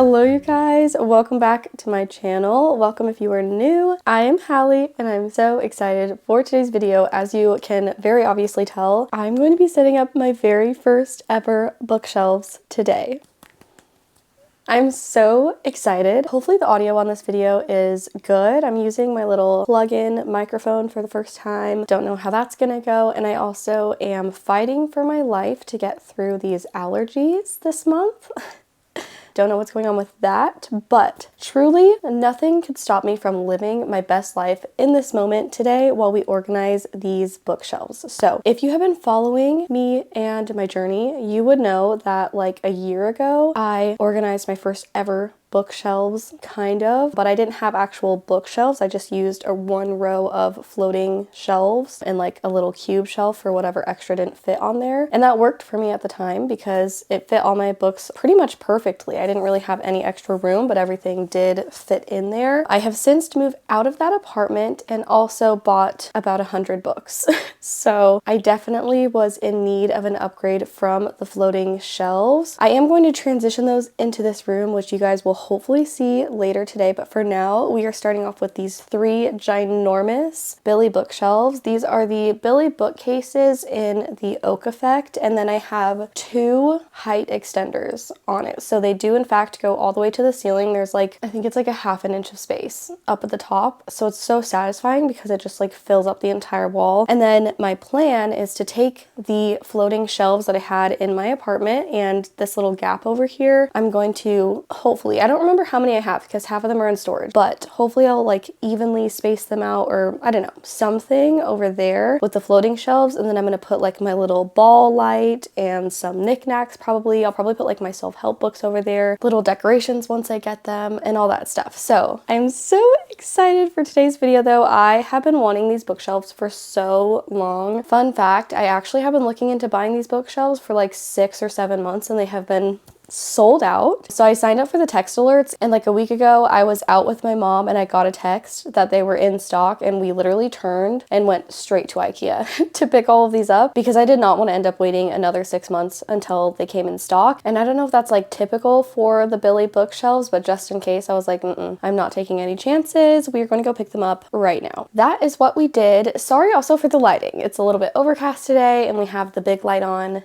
Hello you guys, welcome back to my channel. Welcome if you are new. I am Hallie and I'm so excited for today's video. As you can very obviously tell, I'm going to be setting up my very first ever bookshelves today. I'm so excited. Hopefully the audio on this video is good. I'm using my little plug-in microphone for the first time. Don't know how that's gonna go. And I also am fighting for my life to get through these allergies this month. Don't know what's going on with that, but truly nothing could stop me from living my best life in this moment today while we organize these bookshelves. So if you have been following me and my journey, you would know that like a year ago, I organized my first ever bookshelves, kind of, but I didn't have actual bookshelves. I just used a one row of floating shelves and like a little cube shelf for whatever extra didn't fit on there. And that worked for me at the time because it fit all my books pretty much perfectly. I didn't really have any extra room, but everything did fit in there. I have since moved out of that apartment and also bought about 100 books. So I definitely was in need of an upgrade from the floating shelves. I am going to transition those into this room, which you guys will hopefully see later today, but for now we are starting off with these three ginormous Billy bookshelves. These are the Billy bookcases in the oak effect, and then I have two height extenders on it, so they do in fact go all the way to the ceiling. There's like, I think it's like a ½ inch of space up at the top, so it's so satisfying because it just like fills up the entire wall. And then my plan is to take the floating shelves that I had in my apartment and this little gap over here, I'm going to hopefully, I don't remember how many I have because half of them are in storage, but hopefully I'll like evenly space them out, or I don't know, something over there with the floating shelves. And then I'm going to put like my little ball light and some knickknacks probably. I'll probably put like my self-help books over there, little decorations once I get them and all that stuff. So I'm so excited for today's video though. I have been wanting these bookshelves for so long. Fun fact, I actually have been looking into buying these bookshelves for like 6 or 7 months and they have been sold out. So I signed up for the text alerts, and like a week ago I was out with my mom and I got a text that they were in stock, and we literally turned and went straight to IKEA to pick all of these up because I did not want to end up waiting another 6 months until they came in stock. And I don't know if that's like typical for the Billy bookshelves, but just in case I was like, I'm not taking any chances. We're going to go pick them up right now. That is what we did. Sorry also for the lighting. It's a little bit overcast today and we have the big light on.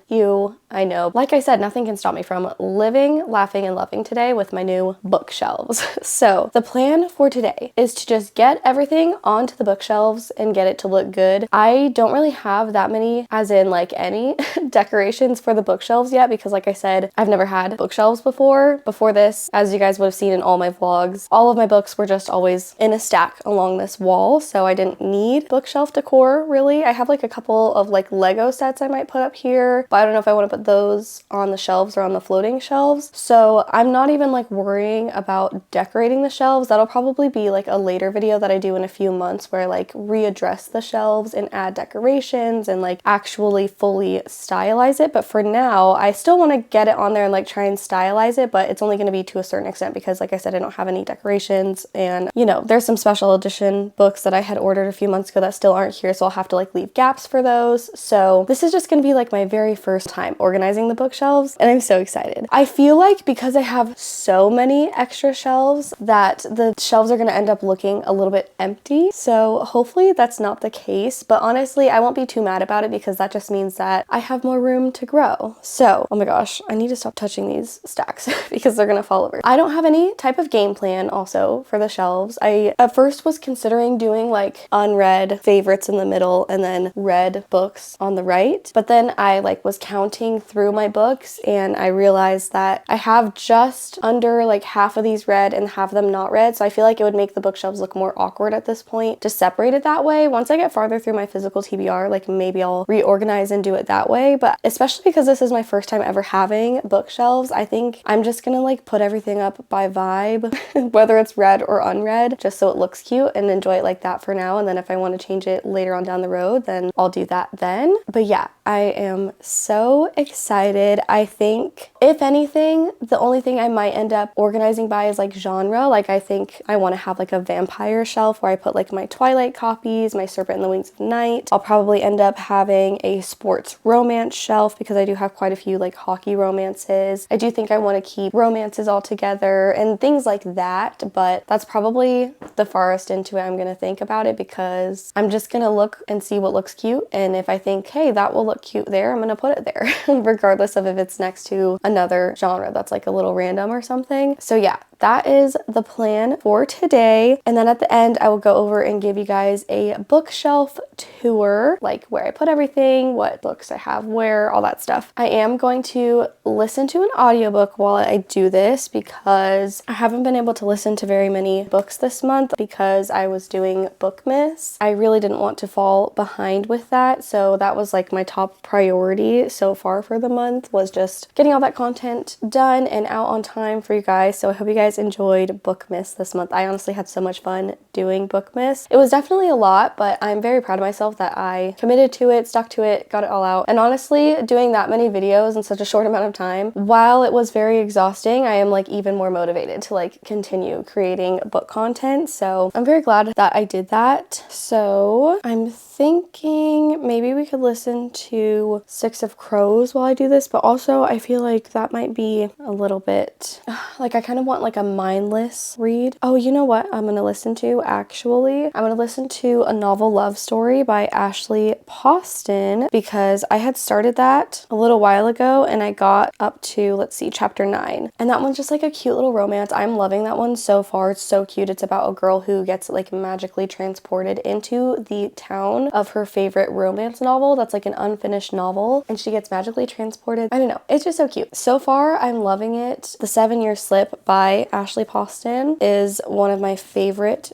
I know. Like I said, nothing can stop me from living, laughing, and loving today with my new bookshelves. So the plan for today is to just get everything onto the bookshelves and get it to look good. I don't really have that many, as in like any decorations for the bookshelves yet, because like I said, I've never had bookshelves before. Before this, as you guys would have seen in all my vlogs, all of my books were just always in a stack along this wall, so I didn't need bookshelf decor really. I have like a couple of like Lego sets I might put up here, but I don't know if I want to put those on the shelves or on the floating shelves. So I'm not even like worrying about decorating the shelves. That'll probably be like a later video that I do in a few months where I like readdress the shelves and add decorations and like actually fully stylize it. But for now, I still want to get it on there and like try and stylize it, but it's only going to be to a certain extent because like I said, I don't have any decorations, and you know, there's some special edition books that I had ordered a few months ago that still aren't here, so I'll have to like leave gaps for those. So this is just going to be like my very first time organizing the bookshelves, and I'm so excited. I feel like because I have so many extra shelves that the shelves are going to end up looking a little bit empty. So hopefully that's not the case, but honestly, I won't be too mad about it because that just means that I have more room to grow. So, oh my gosh, I need to stop touching these stacks because they're going to fall over. I don't have any type of game plan also for the shelves. I at first was considering doing like unread favorites in the middle and then read books on the right, but then I like was counting through my books and I realized that I have just under like half of these read and half of them not read, so I feel like it would make the bookshelves look more awkward at this point to separate it that way. Once I get farther through my physical TBR, like maybe I'll reorganize and do it that way, but especially because this is my first time ever having bookshelves, I think I'm just gonna like put everything up by vibe whether it's read or unread, just so it looks cute, and enjoy it like that for now. And then if I want to change it later on down the road, then I'll do that then. But yeah, I am so excited. I think If anything, the only thing I might end up organizing by is like genre. Like I think I want to have like a vampire shelf where I put like my Twilight copies, my Serpent and the Wings of Night. I'll probably end up having a sports romance shelf because I do have quite a few like hockey romances. I do think I want to keep romances all together and things like that, but that's probably the farthest into it I'm going to think about it, because I'm just going to look and see what looks cute, and if I think, hey, that will look cute there, I'm going to put it there regardless of if it's next to another genre that's like a little random or something. So yeah, that is the plan for today. And then at the end, I will go over and give you guys a bookshelf tour, like where I put everything, what books I have where, all that stuff. I am going to listen to an audiobook while I do this because I haven't been able to listen to very many books this month because I was doing Bookmas. I really didn't want to fall behind with that, so that was like my top priority so far for the month, was just getting all that content done and out on time for you guys. So I hope you guys enjoyed Bookmas this month. I honestly had so much fun doing Bookmas. It was definitely a lot, but I'm very proud of myself that I committed to it, stuck to it, got it all out. And honestly, doing that many videos in such a short amount of time, while it was very exhausting, I am like even more motivated to like continue creating book content. So I'm very glad that I did that. So I'm thinking maybe we could listen to Six of Crows while I do this, but also I feel like that might be a little bit like I kind of want like a mindless read. Oh, you know what I'm gonna listen to actually? I'm gonna listen to A Novel Love Story by Ashley Poston, because I had started that a little while ago and I got up to, let's see, chapter 9, and that one's just like a cute little romance. I'm loving that one so far. It's so cute. It's about a girl who gets like magically transported into the town of her favorite romance novel that's like an unfinished novel, and she gets magically transported. I don't know, it's just so cute. So far I'm loving it. The 7-Year Slip by Ashley Poston is one of my favorite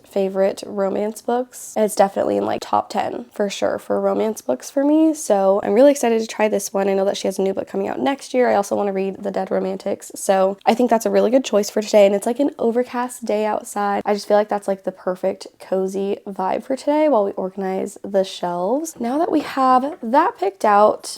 romance books. It's definitely in like top 10 for sure for romance books for me, so I'm really excited to try this one. I know that she has a new book coming out next year. I also want to read The Dead Romantics, so I think that's a really good choice for today. And it's like an overcast day outside. I just feel like that's like the perfect cozy vibe for today while we organize the shelves. Now that we have that picked out,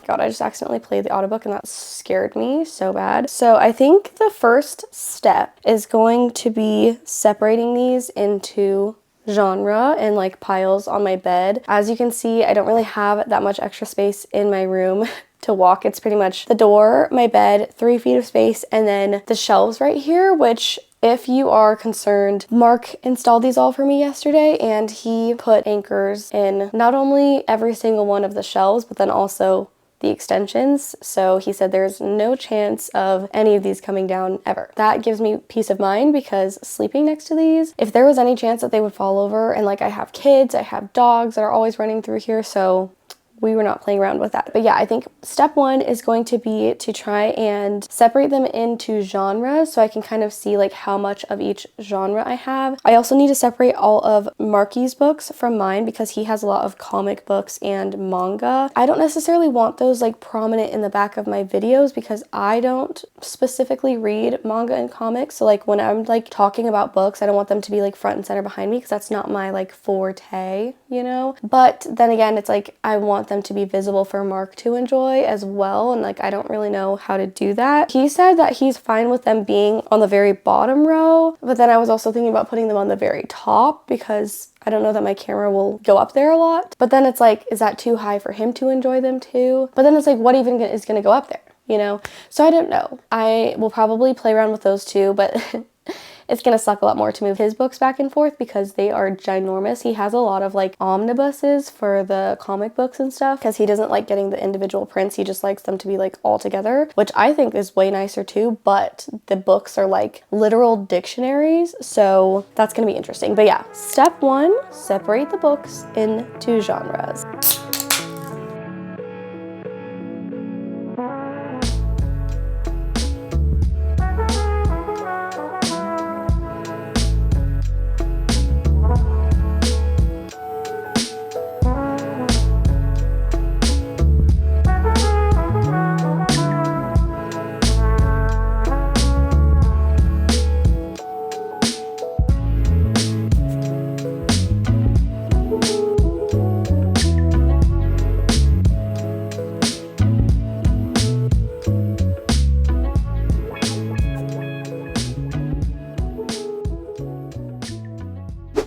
God, I just accidentally played the audiobook and that scared me so bad. So I think the first step is going to be separating these into genre and like piles on my bed. As you can see, I don't really have that much extra space in my room to walk. It's pretty much the door, my bed, 3 feet of space, and then the shelves right here, which, if you are concerned, Mark installed these all for me yesterday, and he put anchors in not only every single one of the shelves, but then also the extensions. So he said there's no chance of any of these coming down ever. That gives me peace of mind, because sleeping next to these, if there was any chance that they would fall over, and like I have kids, I have dogs that are always running through here, so we were not playing around with that. But yeah, I think step 1 is going to be to try and separate them into genres so I can kind of see like how much of each genre I have. I also need to separate all of Marky's books from mine because he has a lot of comic books and manga. I don't necessarily want those like prominent in the back of my videos because I don't specifically read manga and comics. So like when I'm like talking about books, I don't want them to be like front and center behind me because that's not my like forte, you know? But then again, it's like I want them to be visible for Mark to enjoy as well, and like I don't really know how to do that. He said that he's fine with them being on the very bottom row, but then I was also thinking about putting them on the very top because I don't know that my camera will go up there a lot. But then it's like, is that too high for him to enjoy them too? But then it's like, what even is going to go up there, you know? So I don't know. I will probably play around with those too, but it's gonna suck a lot more to move his books back and forth because they are ginormous. He has a lot of like omnibuses for the comic books and stuff because he doesn't like getting the individual prints. He just likes them to be like all together, which I think is way nicer too, but the books are like literal dictionaries, so that's gonna be interesting. But yeah, step 1, separate the books into genres.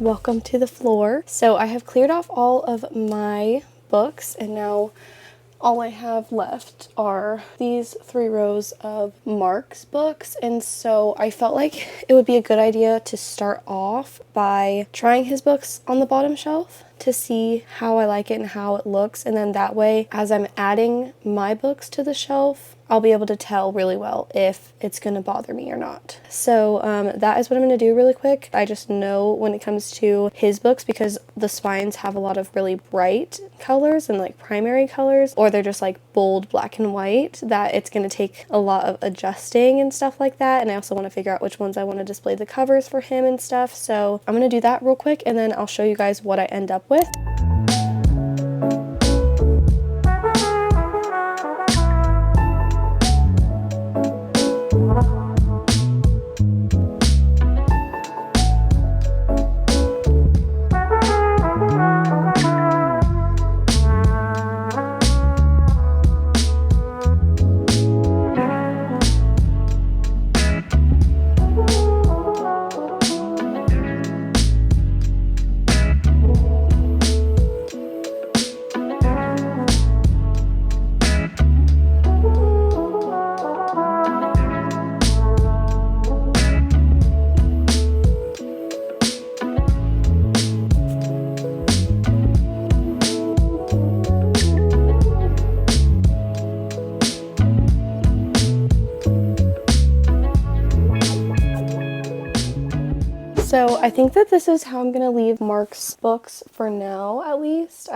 welcome to the floor. So I have cleared off all of my books, and now all I have left are these 3 rows of Mark's books, and so I felt like it would be a good idea to start off by trying his books on the bottom shelf to see how I like it and how it looks, and then that way, as I'm adding my books to the shelf, I'll be able to tell really well if it's going to bother me or not. So that is what I'm going to do really quick. I just know when it comes to his books, because the spines have a lot of really bright colors and like primary colors, or they're just like bold black and white, that it's going to take a lot of adjusting and stuff like that. And I also want to figure out which ones I want to display the covers for him and stuff. So I'm going to do that real quick, and then I'll show you guys what I end up with. So I think that this is how I'm gonna leave Mark's books for now, at least.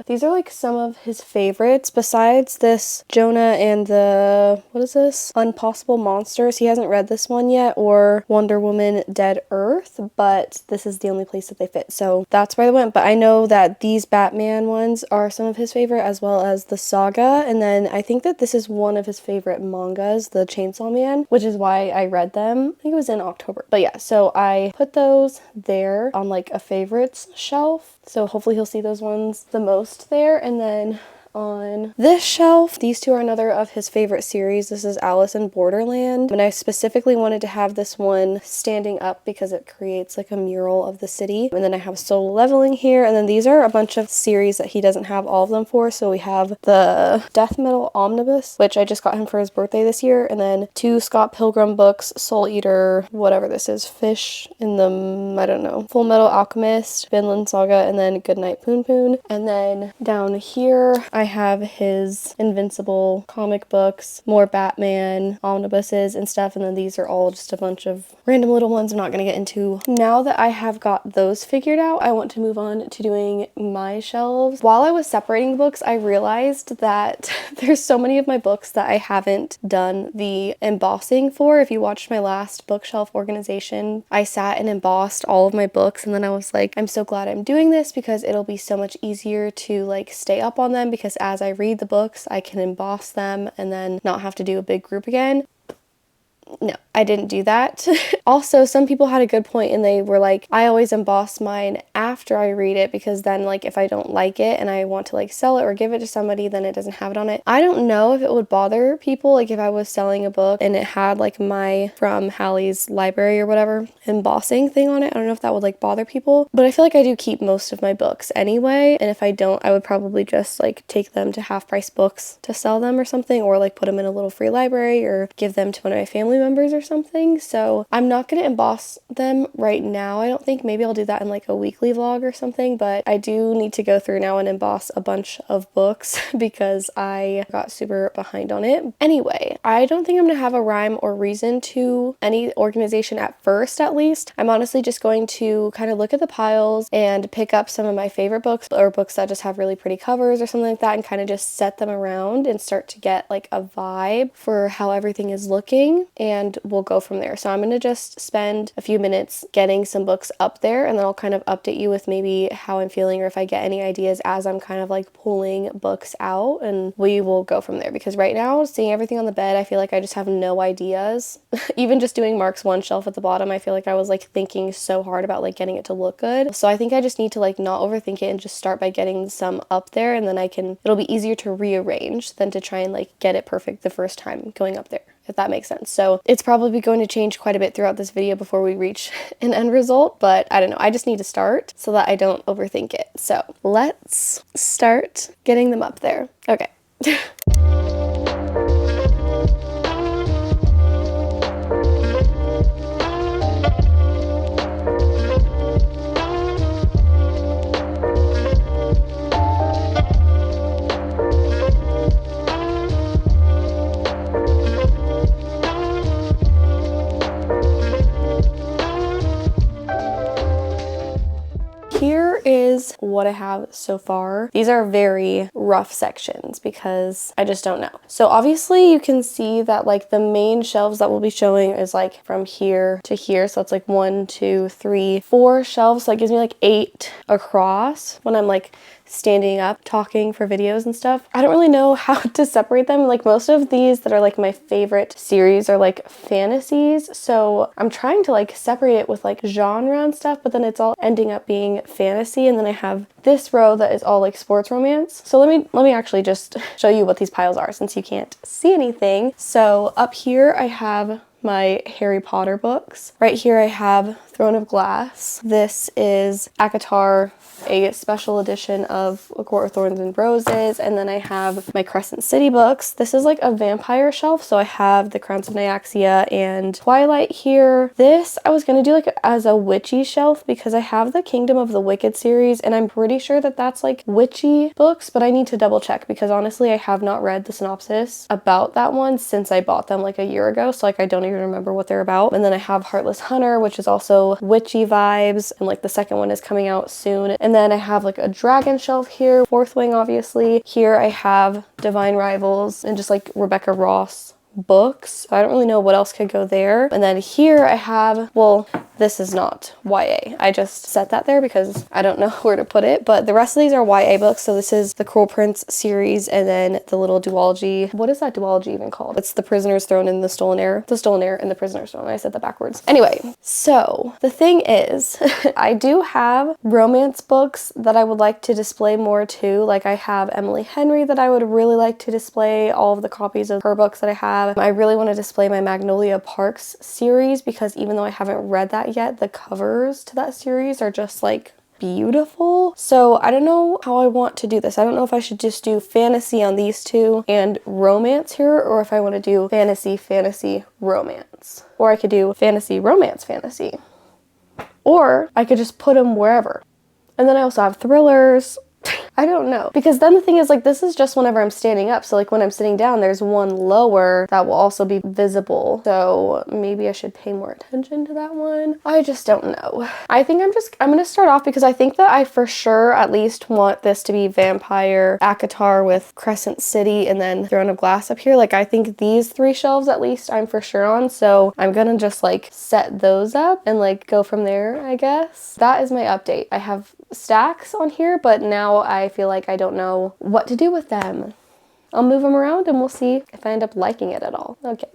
These are like some of his favorites, besides this Jonah and the, what is this? Impossible Monsters. He hasn't read this one yet, or Wonder Woman Dead Earth, but this is the only place that they fit. So that's where I went, but I know that these Batman ones are some of his favorite, as well as the Saga, and then I think that this is one of his favorite mangas, the Chainsaw Man, which is why I read them. I think it was in October. But yeah, so I put those there on like a favorites shelf, so hopefully he'll see those ones the most there. And then on this shelf, these two are another of his favorite series. This is Alice in Borderland, and I specifically wanted to have this one standing up because it creates like a mural of the city. And then I have Solo Leveling here, and then these are a bunch of series that he doesn't have all of them for. So we have the Death Metal Omnibus, which I just got him for his birthday this year, and then 2 Scott Pilgrim books, Soul Eater, whatever this is, Fish in the, I don't know, Full Metal Alchemist, Vinland Saga, and then Goodnight Poon Poon. And then down here I have his Invincible comic books, more Batman omnibuses and stuff, and then these are all just a bunch of random little ones I'm not going to get into. Now that I have got those figured out, I want to move on to doing my shelves. While I was separating books, I realized that there's so many of my books that I haven't done the embossing for. If you watched my last bookshelf organization, I sat and embossed all of my books, and then I was like, I'm so glad I'm doing this because it'll be so much easier to like stay up on them, because as I read the books, I can emboss them and then not have to do a big group again. No, I didn't do that. Also, some people had a good point, and they were like, I always emboss mine after I read it, because then like if I don't like it and I want to like sell it or give it to somebody, then it doesn't have it on it. I don't know if it would bother people, like if I was selling a book and it had like my From Hallie's Library or whatever embossing thing on it. I don't know if that would like bother people, but I feel like I do keep most of my books anyway, and if I don't, I would probably just like take them to Half Price Books to sell them or something, or like put them in a little free library or give them to one of my family members or something. So I'm not going to emboss them right now. I don't think. Maybe I'll do that in like a weekly vlog or something, but I do need to go through now and emboss a bunch of books because I got super behind on it. Anyway, I don't think I'm going to have a rhyme or reason to any organization at first, at least. I'm honestly just going to kind of look at the piles and pick up some of my favorite books, or books that just have really pretty covers or something like that, and kind of just set them around and start to get like a vibe for how everything is looking, and we'll go from there. So I'm going to just spend a few minutes getting some books up there, and then I'll kind of update you with maybe how I'm feeling or if I get any ideas as I'm kind of like pulling books out, and we will go from there. Because right now, seeing everything on the bed, I feel like I just have no ideas. Even just doing Mark's one shelf at the bottom, I feel like I was like thinking so hard about like getting it to look good. So I think I just need to like not overthink it and just start by getting some up there, and then it'll be easier to rearrange than to try and like get it perfect the first time going up there. if that makes sense. So it's probably going to change quite a bit throughout this video before we reach an end result, but I don't know. I just need to start so that I don't overthink it. So let's start getting them up there. Okay. Here is what I have so far. These are very rough sections because I just don't know. So obviously you can see that like the main shelves that we'll be showing is like from here to here. So it's like 1, 2, 3, 4 shelves. So that gives me like 8 across when I'm like standing up talking for videos and stuff. I don't really know how to separate them. Like most of these that are like my favorite series are like fantasies. So I'm trying to like separate it with like genre and stuff, but then it's all ending up being fantasy. And then I have this row that is all like sports romance. So let me actually just show you what these piles are since you can't see anything. So up here I have my Harry Potter books. Right here I have Throne of Glass. This is ACOTAR, a special edition of A Court of Thorns and Roses. And then I have my Crescent City books. This is like a vampire shelf. So I have the Crowns of Nyaxia and Twilight here. This I was gonna do like as a witchy shelf because I have the Kingdom of the Wicked series and I'm pretty sure that that's like witchy books, but I need to double check because honestly I have not read the synopsis about that one since I bought them like a year ago. So like I don't even remember what they're about. And then I have Heartless Hunter, which is also witchy vibes, and like the second one is coming out soon. And then I have like a dragon shelf here, Fourth Wing obviously. Here I have Divine Rivals and just like Rebecca Ross books. I don't really know what else could go there. And then here I have, well, this is not YA. I just set that there because I don't know where to put it, but the rest of these are YA books. So this is the Cruel Prince series and then the little duology. What is that duology even called? It's The Prisoner's Throne and The Stolen Heir. The Stolen Heir and The Prisoner's Throne. I said that backwards. Anyway, so the thing is, I do have romance books that I would like to display more too. Like I have Emily Henry that I would really like to display all of the copies of her books that I have. I really want to display my Magnolia Parks series because even though I haven't read that yet, the covers to that series are just like beautiful. So I don't know how I want to do this. I don't know if I should just do fantasy on these two and romance here, or if I want to do fantasy, romance. Or I could do fantasy, romance, fantasy. Or I could just put them wherever. And then I also have thrillers. I don't know. Because then the thing is like this is just whenever I'm standing up. So like when I'm sitting down, there's one lower that will also be visible. So maybe I should pay more attention to that one. I just don't know. I think I'm gonna start off because I think that I for sure at least want this to be Vampire, ACOTAR with Crescent City, and then Throne of Glass up here. Like I think these 3 shelves at least I'm for sure on. So I'm gonna just like set those up and like go from there, I guess. That is my update. I have stacks on here, but now I feel like I don't know what to do with them. I'll move them around and we'll see if I end up liking it at all. Okay.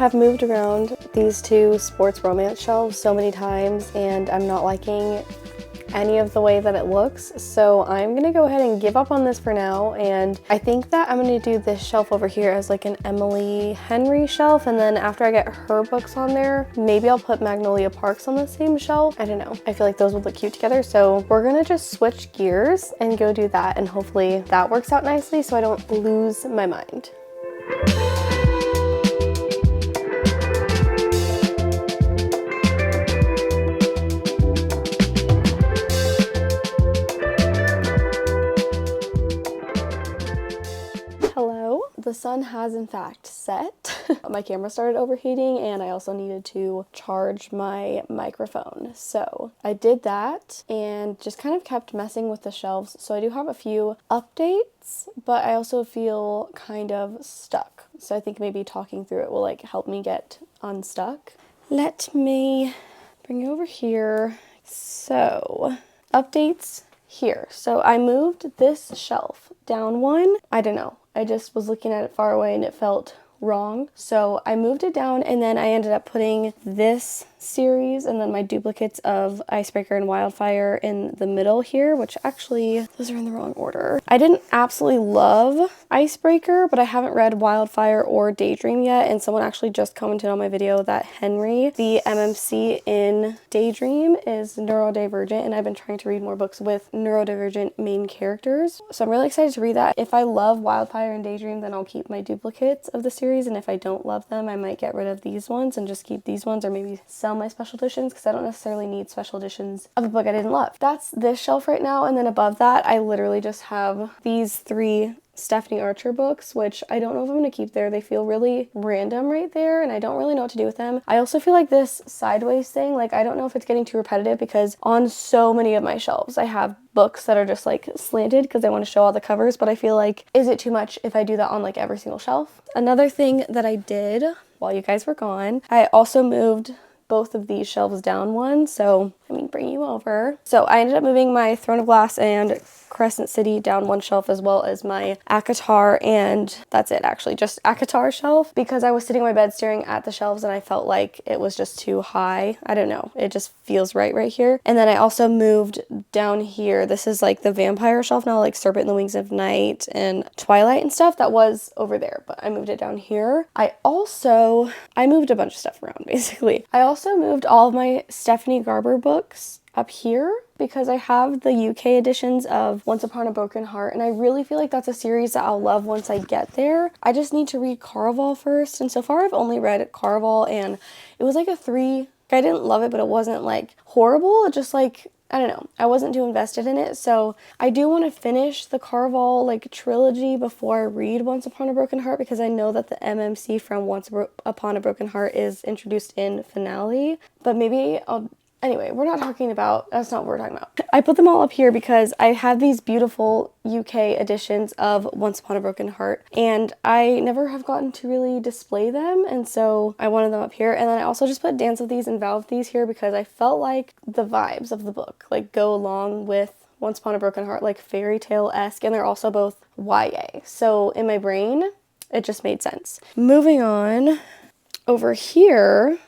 have moved around these 2 sports romance shelves so many times and I'm not liking any of the way that it looks. So I'm gonna go ahead and give up on this for now. And I think that I'm gonna do this shelf over here as like an Emily Henry shelf. And then after I get her books on there, maybe I'll put Magnolia Parks on the same shelf. I don't know. I feel like those would look cute together. So we're gonna just switch gears and go do that. And hopefully that works out nicely so I don't lose my mind. The sun has in fact set. My camera started overheating and I also needed to charge my microphone. So I did that and just kind of kept messing with the shelves. So I do have a few updates, but I also feel kind of stuck. So I think maybe talking through it will like help me get unstuck. Let me bring you over here. So updates here. So I moved this shelf down one. I don't know. I just was looking at it far away and it felt wrong. So I moved it down and then I ended up putting this series and then my duplicates of Icebreaker and Wildfire in the middle here, which actually those are in the wrong order. I didn't absolutely love Icebreaker, but I haven't read Wildfire or Daydream yet, and someone actually just commented on my video that Henry, the MMC in Daydream, is neurodivergent, and I've been trying to read more books with neurodivergent main characters. So I'm really excited to read that. If I love Wildfire and Daydream, then I'll keep my duplicates of the series, and if I don't love them, I might get rid of these ones and just keep these ones, or maybe sell my special editions because I don't necessarily need special editions of a book I didn't love. That's this shelf right now, and then above that I literally just have these 3 Stephanie Archer books, which I don't know if I'm going to keep there. They feel really random right there and I don't really know what to do with them. I also feel like this sideways thing, like I don't know if it's getting too repetitive because on so many of my shelves I have books that are just like slanted because I want to show all the covers, but I feel like, is it too much if I do that on like every single shelf? Another thing that I did while you guys were gone, I also moved both of these shelves down one, so let me bring you over. So I ended up moving my Throne of Glass and Crescent City down one shelf, as well as my ACOTAR, and that's it actually, just ACOTAR shelf, because I was sitting on my bed staring at the shelves and I felt like it was just too high. I don't know, it just feels right here. And then I also moved down here, this is like the vampire shelf now, like Serpent in the Wings of Night and Twilight and stuff, that was over there, but I moved it down here. I moved a bunch of stuff around basically. I also moved all of my Stephanie Garber books up here because I have the UK editions of Once Upon a Broken Heart, and I really feel like that's a series that I'll love once I get there. I just need to read Caraval first, and so far I've only read Caraval and it was like a 3. I didn't love it, but it wasn't like horrible. It just like, I don't know, I wasn't too invested in it. So I do want to finish the Caraval like trilogy before I read Once Upon a Broken Heart, because I know that the MMC from Once Upon a Broken Heart is introduced in finale, but maybe anyway, that's not what we're talking about. I put them all up here because I have these beautiful UK editions of Once Upon a Broken Heart, and I never have gotten to really display them, and so I wanted them up here. And then I also just put Dance of These and Vow of These here because I felt like the vibes of the book like go along with Once Upon a Broken Heart, like fairy tale-esque, and they're also both YA. So in my brain, it just made sense. Moving on, over here,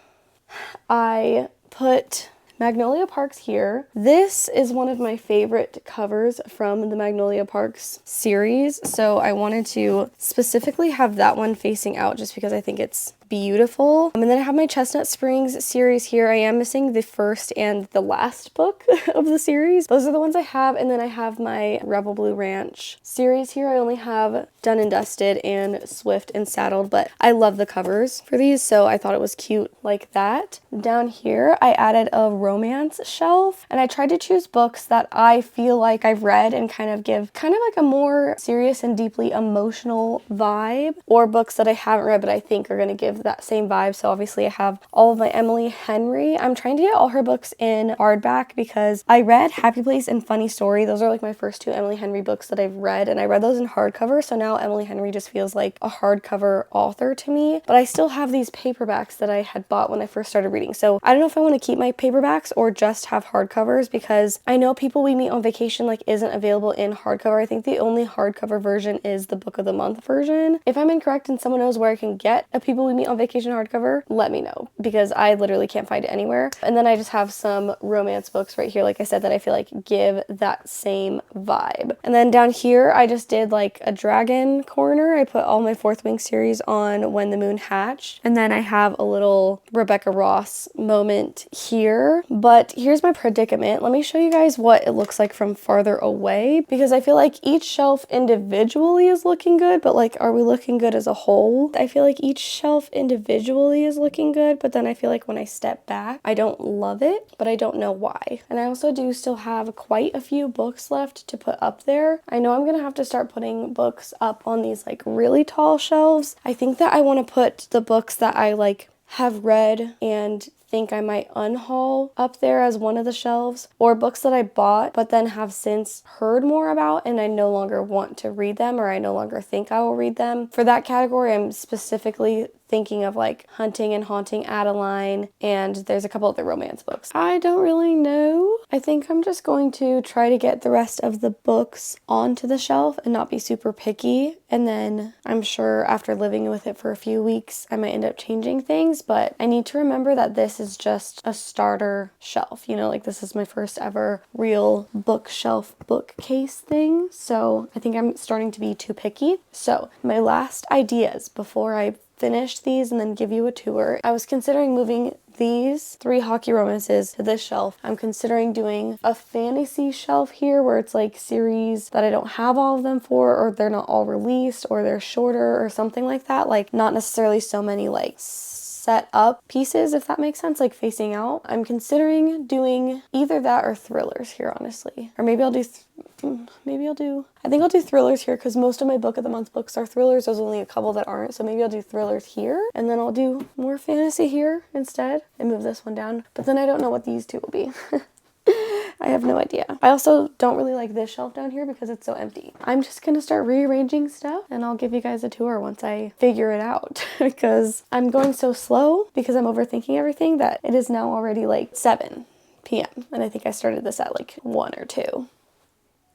I put Magnolia Parks here. This is one of my favorite covers from the Magnolia Parks series, so I wanted to specifically have that one facing out just because I think it's beautiful. And then I have my Chestnut Springs series here. I am missing the first and the last book of the series. Those are the ones I have, and then I have my Rebel Blue Ranch series here. I only have Done and Dusted and Swift and Saddled, but I love the covers for these, so I thought it was cute like that. Down here, I added a romance shelf, and I tried to choose books that I feel like I've read and kind of give kind of like a more serious and deeply emotional vibe, or books that I haven't read but I think are going to give that same vibe. So obviously I have all of my Emily Henry. I'm trying to get all her books in hardback because I read Happy Place and Funny Story. Those are like my first 2 Emily Henry books that I've read, and I read those in hardcover, so now Emily Henry just feels like a hardcover author to me. But I still have these paperbacks that I had bought when I first started reading, so I don't know if I want to keep my paperbacks or just have hardcovers, because I know People We Meet on Vacation like isn't available in hardcover. I think the only hardcover version is the Book of the Month version. If I'm incorrect and someone knows where I can get a People We Meet me on vacation hardcover, let me know because I literally can't find it anywhere. And then I just have some romance books right here, like I said, that I feel like give that same vibe. And then down here, I just did like a dragon corner. I put all my Fourth Wing series on When the Moon Hatched. And then I have a little Rebecca Ross moment here. But here's my predicament. Let me show you guys what it looks like from farther away, because I feel like each shelf individually is looking good, but like, are we looking good as a whole? I feel like each shelf individually is looking good, but then I feel like when I step back, I don't love it, but I don't know why. And I also do still have quite a few books left to put up there. I know I'm gonna have to start putting books up on these like really tall shelves. I think that I want to put the books that I like have read and think I might unhaul up there as one of the shelves, or books that I bought but then have since heard more about and I no longer want to read them, or I no longer think I will read them. For that category, I'm specifically thinking of like Hunting and Haunting Adeline, and there's a couple other romance books. I don't really know. I think I'm just going to try to get the rest of the books onto the shelf and not be super picky, and then I'm sure after living with it for a few weeks I might end up changing things, but I need to remember that this is just a starter shelf, you know, like this is my first ever real bookshelf bookcase thing, so I think I'm starting to be too picky. So my last ideas before I finish these and then give you a tour. I was considering moving these 3 hockey romances to this shelf. I'm considering doing a fantasy shelf here where it's like series that I don't have all of them for, or they're not all released, or they're shorter or something like that. Like not necessarily so many like set up pieces, if that makes sense, like facing out. I'm considering doing either that or thrillers here, honestly. Or maybe I'll do I think I'll do thrillers here because most of my book of the month books are thrillers. There's only a couple that aren't, so maybe I'll do thrillers here and then I'll do more fantasy here instead and move this one down. But then I don't know what these two will be. I have no idea. I also don't really like this shelf down here because it's so empty. I'm just gonna start rearranging stuff and I'll give you guys a tour once I figure it out because I'm going so slow because I'm overthinking everything that it is now already like 7 p.m. and I think I started this at like 1 or 2.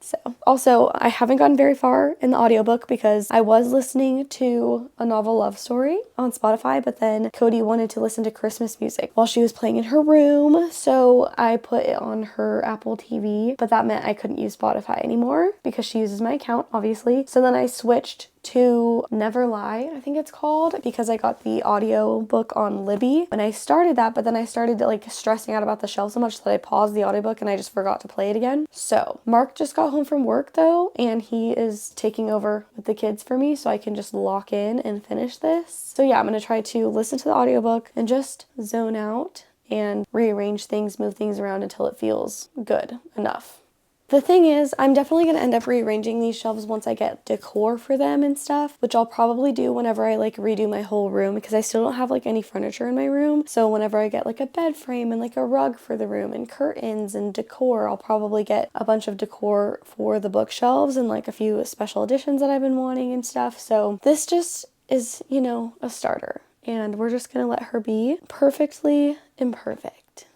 So, also, I haven't gotten very far in the audiobook because I was listening to a novel love story on Spotify, but then Cody wanted to listen to Christmas music while she was playing in her room, so I put it on her Apple TV, but that meant I couldn't use Spotify anymore because she uses my account, obviously. So then I switched to Never Lie, I think it's called, because I got the audio book on Libby and I started that, but then I started like stressing out about the shelf so much that I paused the audiobook and I just forgot to play it again. So Mark just got home from work though, and he is taking over with the kids for me so I can just lock in and finish this. So yeah, I'm gonna try to listen to the audiobook and just zone out and rearrange things, move things around until it feels good enough. The thing is, I'm definitely going to end up rearranging these shelves once I get decor for them and stuff, which I'll probably do whenever I like redo my whole room because I still don't have like any furniture in my room. So whenever I get like a bed frame and like a rug for the room and curtains and decor, I'll probably get a bunch of decor for the bookshelves and like a few special editions that I've been wanting and stuff. So this just is, you know, a starter, and we're just going to let her be perfectly imperfect.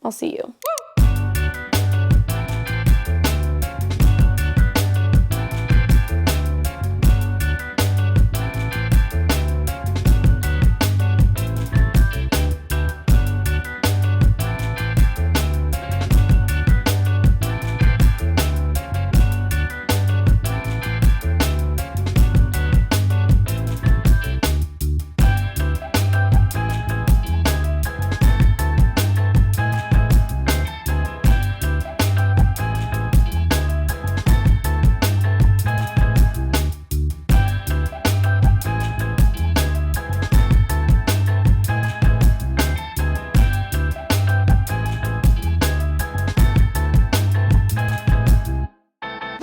I'll see you.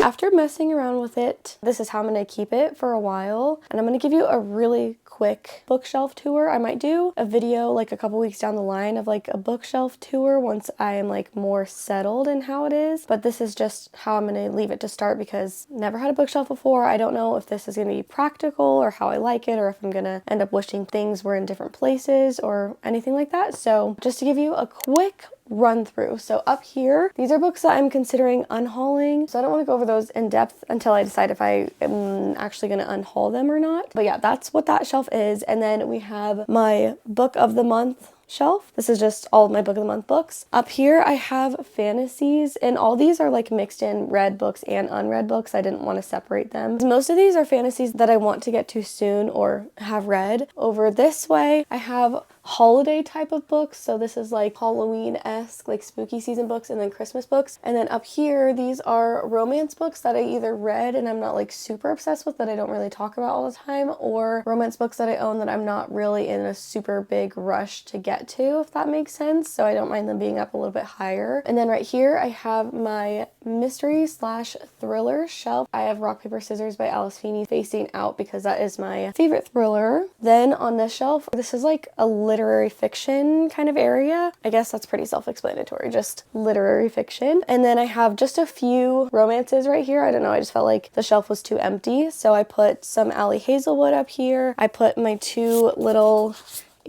After messing around with it, this is how I'm going to keep it for a while, and I'm going to give you a really quick bookshelf tour. I might do a video like a couple weeks down the line of like a bookshelf tour once I am like more settled in how it is, but this is just how I'm going to leave it to start because never had a bookshelf before. I don't know if this is going to be practical or how I like it, or if I'm going to end up wishing things were in different places or anything like that. So just to give you a quick run through. So up here, these are books that I'm considering unhauling. So I don't want to go over those in depth until I decide if I am actually going to unhaul them or not. But yeah, that's what that shelf is. And then we have my book of the month shelf. This is just all of my book of the month books. Up here I have fantasies, and all these are like mixed in read books and unread books. I didn't want to separate them. Most of these are fantasies that I want to get to soon or have read. Over this way I have holiday type of books, so this is like Halloween-esque, like spooky season books, and then Christmas books. And then up here, these are romance books that I either read and I'm not like super obsessed with, that I don't really talk about all the time, or romance books that I own that I'm not really in a super big rush to get to, if that makes sense. So I don't mind them being up a little bit higher. And then right here I have my mystery slash thriller shelf. I have Rock Paper Scissors by Alice Feeney facing out because that is my favorite thriller. Then on this shelf, this is like a literary fiction kind of area. I guess that's pretty self-explanatory, just literary fiction. And then I have just a few romances right here. I don't know, I just felt like the shelf was too empty, so I put some Allie Hazelwood up here. I put my two little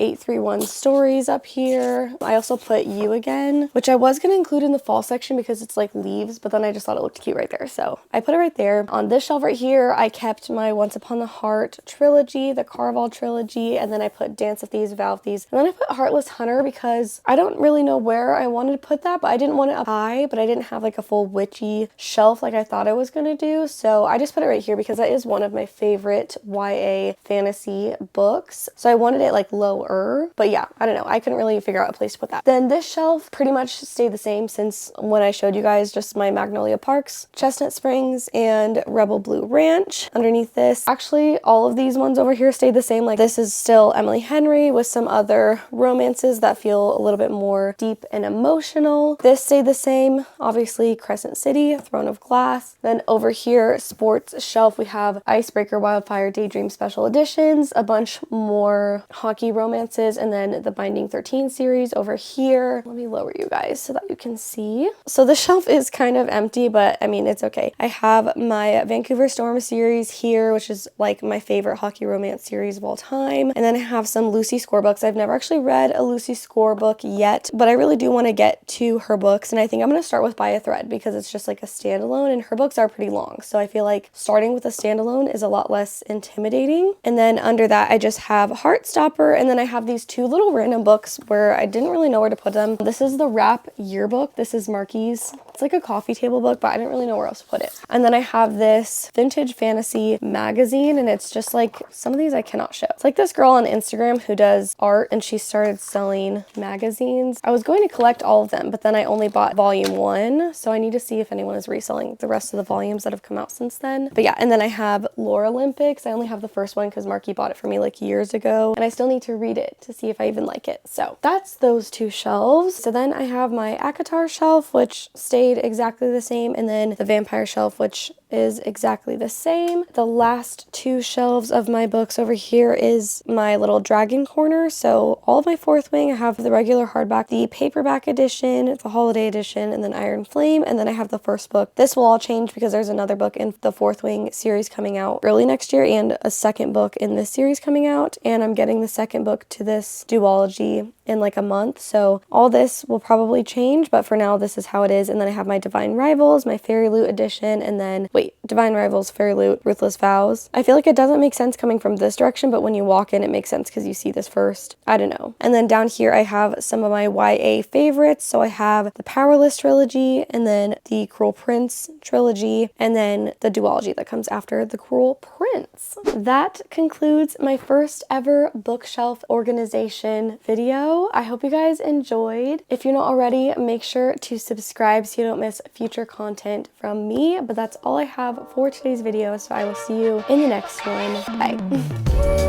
831 stories up here. I also put You Again, which I was going to include in the fall section because it's like leaves, but then I just thought it looked cute right there, so I put it right there. On this shelf right here, I kept my Once Upon the Heart trilogy, the Carval trilogy, and then I put Dance of Thieves, Vow of Thieves, and then I put Heartless Hunter because I don't really know where I wanted to put that, but I didn't want it up high, but I didn't have like a full witchy shelf like I thought I was going to do, so I just put it right here because that is one of my favorite YA fantasy books, so I wanted it like lower. But yeah, I don't know, I couldn't really figure out a place to put that. Then this shelf pretty much stayed the same since when I showed you guys just my Magnolia Parks, Chestnut Springs, and Rebel Blue Ranch. Underneath this, actually all of these ones over here stayed the same. Like this is still Emily Henry with some other romances that feel a little bit more deep and emotional. This stayed the same, obviously Crescent City, Throne of Glass. Then over here, sports shelf, we have Icebreaker, Wildfire, Daydream Special Editions, a bunch more hockey romances, and then the Binding 13 series over here. Let me lower you guys so that you can see. So the shelf is kind of empty, but I mean, it's okay. I have my Vancouver Storm series here, which is like my favorite hockey romance series of all time. And then I have some Lucy Score books. I've never actually read a Lucy Score book yet, but I really do want to get to her books. And I think I'm going to start with By a Thread because it's just like a standalone, and her books are pretty long. So I feel like starting with a standalone is a lot less intimidating. And then under that, I just have Heartstopper, and then I have these two little random books where I didn't really know where to put them. This is the Rap Yearbook. This is Marky's. It's like a coffee table book, but I didn't really know where else to put it. And then I have this vintage fantasy magazine, and it's just like, some of these I cannot show. It's like this girl on Instagram who does art, and she started selling magazines. I was going to collect all of them, but then I only bought volume 1, so I need to see if anyone is reselling the rest of the volumes that have come out since then. But yeah, and then I have Lore Olympics. I only have the first one because Marky bought it for me like years ago, and I still need to read it to see if I even like it. So that's those two shelves. So then I have my ACOTAR shelf, which stayed exactly the same, and then the vampire shelf, which is exactly the same. The last two shelves of my books over here is my little dragon corner. So all of my Fourth Wing, I have the regular hardback, the paperback edition, the holiday edition, and then Iron Flame, and then I have the first book. This will all change because there's another book in the Fourth Wing series coming out early next year, and a second book in this series coming out, and I'm getting the second book to this duology in like a month, so all this will probably change, but for now this is how it is. And then I have my Divine Rivals, my Fairy Loot edition, and then Divine Rivals, Fairy Loot, Ruthless Vows. I feel like it doesn't make sense coming from this direction, but when you walk in it makes sense because you see this first. I don't know. And then down here I have some of my YA favorites. So I have the Powerless trilogy, and then the Cruel Prince trilogy, and then the duology that comes after the Cruel Prince. That concludes my first ever bookshelf organization video. I hope you guys enjoyed. If you're not already, make sure to subscribe so you don't miss future content from me. But that's all I have for today's video, so I will see you in the next one. Bye.